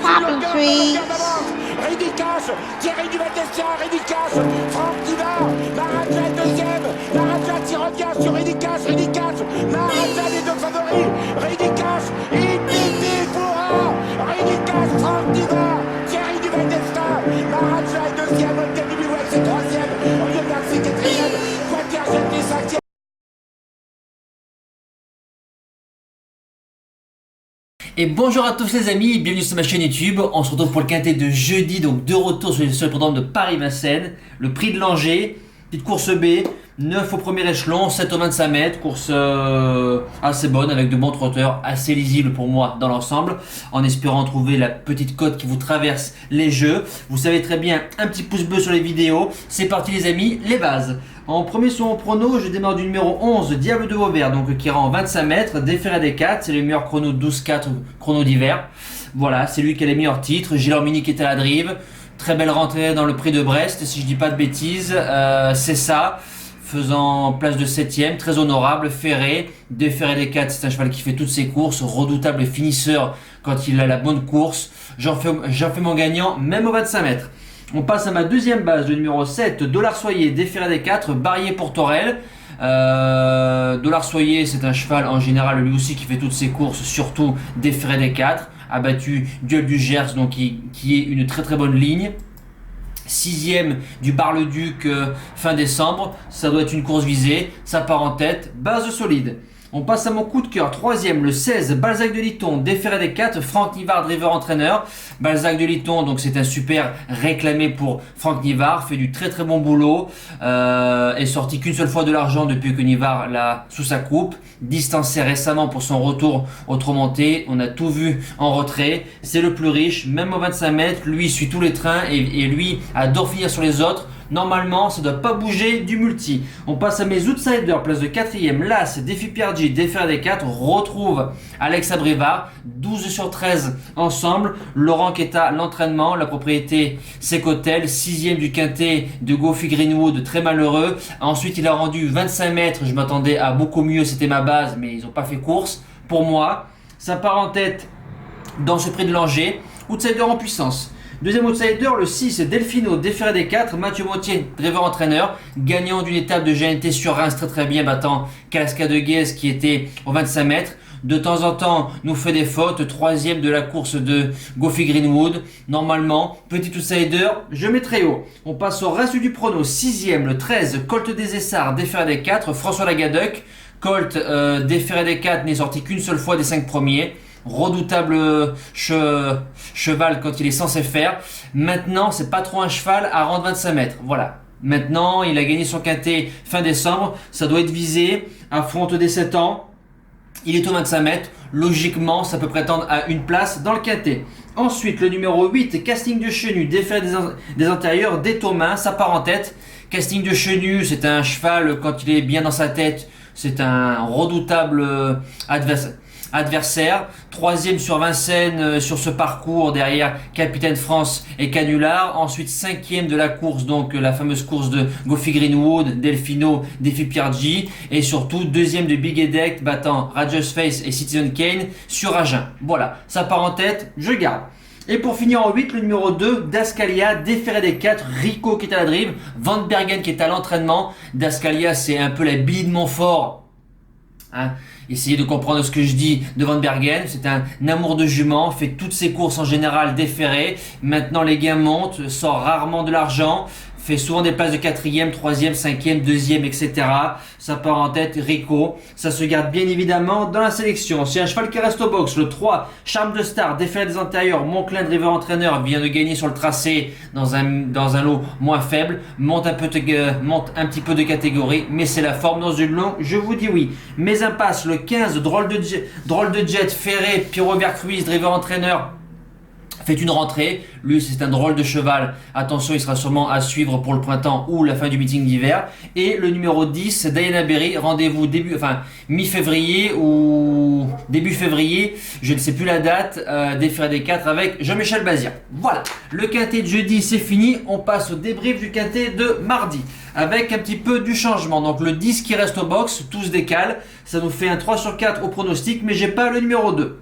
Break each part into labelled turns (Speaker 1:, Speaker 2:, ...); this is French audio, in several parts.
Speaker 1: Popping trees.
Speaker 2: Ridicache, Thierry du Val-d'Estia, Ridicache, Franck Divard, Maraja deuxième, Maraja qui revient sur Ridicache, Maraja les deux favoris, Ridicache, Ipiti Foura, Ridicache, Franck Divard, Thierry du Val-d'Estia, Maraja est deuxième, Olga Dubuel c'est troisième, Olivier Garcia quatrième, Quater Jetty cinquième.
Speaker 3: Et bonjour à tous les amis, bienvenue sur ma chaîne YouTube. On se retrouve pour le quintet de jeudi, donc de retour sur le programme de Paris-Vincennes. Le prix de Langeais, petite course B, 9 au premier échelon, 7 au 25 mètres, course assez bonne avec de bons trotteurs, assez lisible pour moi dans l'ensemble, en espérant trouver la petite cote qui vous traverse les jeux. Vous savez très bien, un petit pouce bleu sur les vidéos. C'est parti les amis, les bases. En premier sur mon prono, je démarre du numéro 11, Diable de Vauvert, donc qui rend 25 mètres, déféré des 4, c'est le meilleur chrono 12-4 chrono d'hiver. Voilà, c'est lui qui a les meilleurs titres. Gilles qui était à la drive, très belle rentrée dans le prix de Brest, si je dis pas de bêtises, c'est ça. Faisant place de 7ème, très honorable, ferré, déféré des 4, c'est un cheval qui fait toutes ses courses, redoutable finisseur quand il a la bonne course. J'en fais mon gagnant, même au 25 mètres. On passe à ma deuxième base, le numéro 7, Dollar Soyer, déféré des 4, Barrier pour Torel. Dollar Soyer, c'est un cheval en général lui aussi qui fait toutes ses courses, surtout déféré des 4, a battu Duel du Gers, donc qui est une très très bonne ligne. 6ème du Bar-le-Duc fin décembre, ça doit être une course visée, ça part en tête, base solide. On passe à mon coup de cœur, 3ème, le 16, Balzac de Litton, déféré des 4, Franck Nivard, driver entraîneur. Balzac de Litton, donc c'est un super réclamé pour Franck Nivard, fait du très très bon boulot, est sorti qu'une seule fois de l'argent depuis que Nivard l'a sous sa coupe, distancé récemment pour son retour au trot monté, on a tout vu en retrait, c'est le plus riche, même au 25 mètres, lui suit tous les trains et lui adore finir sur les autres. Normalement, ça ne doit pas bouger du multi. On passe à mes outsiders, place de 4ème, Las, défi Pierre G, déféré des 4, retrouve Alex Abrivard, 12 sur 13 ensemble. Laurent qui est à l'entraînement, la propriété Secotel, 6ème du quintet de Goffy Greenwood, très malheureux. Ensuite, il a rendu 25 mètres, je m'attendais à beaucoup mieux, c'était ma base, mais ils n'ont pas fait course. Pour moi, ça part en tête dans ce prix de Langeais, outsider en puissance. Deuxième outsider, le 6, Delfino, déféré des 4, Mathieu Mottier, driver entraîneur, gagnant d'une étape de GNT sur Reims très très bien, battant Cascade de Guez qui était au 25 mètres. De temps en temps, nous fait des fautes, 3ème de la course de Goffy Greenwood. Normalement, petit outsider, je mets très haut. On passe au reste du prono, 6ème, le 13, Colt des Essarts, déféré des 4, François Lagadec. Colt, déféré des 4, n'est sorti qu'une seule fois des 5 premiers. Redoutable cheval quand il est censé faire. Maintenant, c'est pas trop un cheval à rendre 25 mètres. Voilà. Maintenant, il a gagné son quintet fin décembre. Ça doit être visé. Affronte des 7 ans. Il est au 25 mètres. Logiquement, ça peut prétendre à une place dans le quintet. Ensuite, le numéro 8, Casting de Chenu, défait des antérieurs, des Thomas, ça part en tête. Casting de Chenu, c'est un cheval quand il est bien dans sa tête. C'est un redoutable adversaire. 3ème sur Vincennes sur ce parcours derrière Capitaine France et Canular. Ensuite 5ème de la course, donc la fameuse course de Goffy Greenwood, Delfino, défi Pierre G. Et surtout 2ème de Big Edect battant Radius Face et Citizen Kane sur Agen. Voilà, ça part en tête, je garde. Et pour finir en 8, le numéro 2, Dascalia, déféré des 4, Rico qui est à la drive, Van Bergen qui est à l'entraînement. Dascalia, c'est un peu la Billy de Montfort. Hein, essayez de comprendre ce que je dis de Van Bergen, c'est un amour de jument, fait toutes ses courses en général déférées. Maintenant les gains montent, sort rarement de l'argent, fait souvent des places de 4ème, 3ème, 5ème, 2ème, etc. Ça part en tête, Rico. Ça se garde bien évidemment dans la sélection. C'est un cheval qui reste au box. Le 3, Charme de Star, déféré des antérieurs. Monclin, driver entraîneur, vient de gagner sur le tracé dans un lot moins faible. Monte un petit peu de catégorie, mais c'est la forme dans une longue. Je vous dis oui. Mes impasses, le 15, drôle de jet, ferré, Pierrot Vercruise, driver entraîneur. fait une rentrée. Lui, c'est un drôle de cheval. Attention, il sera sûrement à suivre pour le printemps ou la fin du meeting d'hiver. Et le numéro 10, Diana Berry. Rendez-vous mi-février ou début février. Je ne sais plus la date. Déféré des 4 avec Jean-Michel Bazir. Voilà. Le quintet de jeudi, c'est fini. On passe au débrief du quintet de mardi. Avec un petit peu du changement. Donc le 10 qui reste au box, tout se décale. Ça nous fait un 3 sur 4 au pronostic. Mais j'ai pas le numéro 2.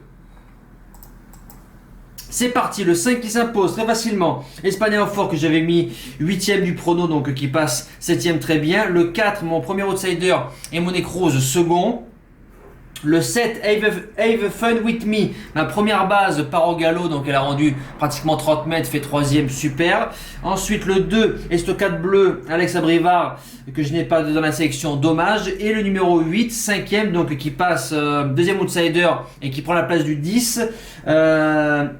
Speaker 3: C'est parti, le 5 qui s'impose très facilement. Espagna au fort que j'avais mis 8ème du prono, donc qui passe 7ème très bien. Le 4, mon premier outsider, et Monique Rose second. Le 7, Have Fun With Me, ma première base part au galop, donc elle a rendu pratiquement 30 mètres, fait 3ème, super. Ensuite le 2, Estocade Bleu, Alex Abrivard, que je n'ai pas dans la sélection, dommage. Et le numéro 8, 5ème, donc qui passe deuxième outsider et qui prend la place du 10,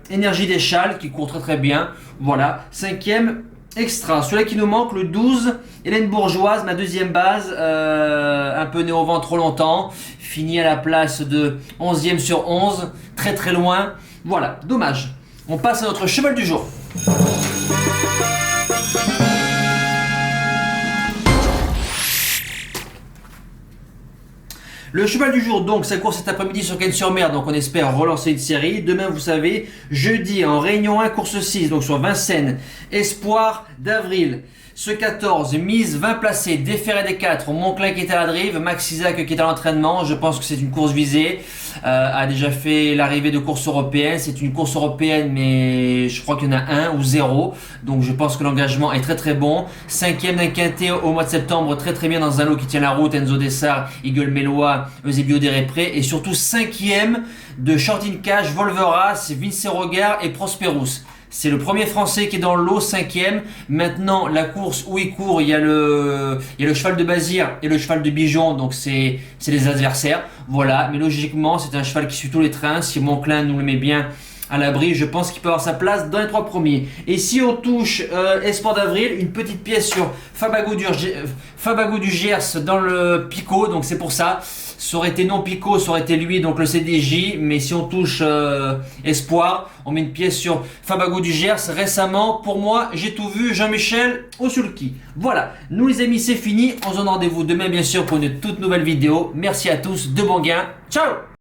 Speaker 3: Énergie des Châles, qui court très très bien. Voilà, 5ème. Extra, celui-là qui nous manque, le 12, Hélène Bourgeoise, ma deuxième base, un peu né au vent trop longtemps, fini à la place de 11ème sur 11, très très loin, voilà, dommage. On passe à notre cheval du jour. Le cheval du jour, donc, ça court cet après-midi sur Cannes-sur-Mer, donc on espère relancer une série. Demain, vous savez, jeudi, en Réunion 1, course 6, donc sur Vincennes, Espoir d'Avril. Ce 14, mise 20 placés, déféré des 4, Monclin qui est à la drive, Max Isaac qui est à l'entraînement. Je pense que c'est une course visée. A déjà fait l'arrivée de course européenne. C'est une course européenne, mais je crois qu'il y en a 1 ou 0. Donc je pense que l'engagement est très très bon. 5ème d'un quintet au mois de septembre, très très bien dans un lot qui tient la route. Enzo Dessart, Eagle Mélois, Eusebio Desrépré. Et surtout 5ème de Short in Cash, Volveras, Vince Regard et Prosperous. C'est le premier français qui est dans le lot, 5ème. Maintenant, la course où il court, il y a le cheval de Bazir et le cheval de Bijon, donc c'est les adversaires. Voilà, mais logiquement, c'est un cheval qui suit tous les trains. Si Monclin nous le met bien à l'abri, je pense qu'il peut avoir sa place dans les 3 premiers. Et si on touche Espoir d'Avril, une petite pièce sur Fabago du Gers dans le Picot, donc c'est pour ça. Ça aurait été non Picot, ça aurait été lui, donc le CDJ. Mais si on touche Espoir, on met une pièce sur Fabago du Gers. Récemment, pour moi, j'ai tout vu. Jean-Michel au sulky. Voilà, nous les amis, c'est fini. On se donne rendez-vous demain, bien sûr, pour une toute nouvelle vidéo. Merci à tous, de bons gains. Ciao!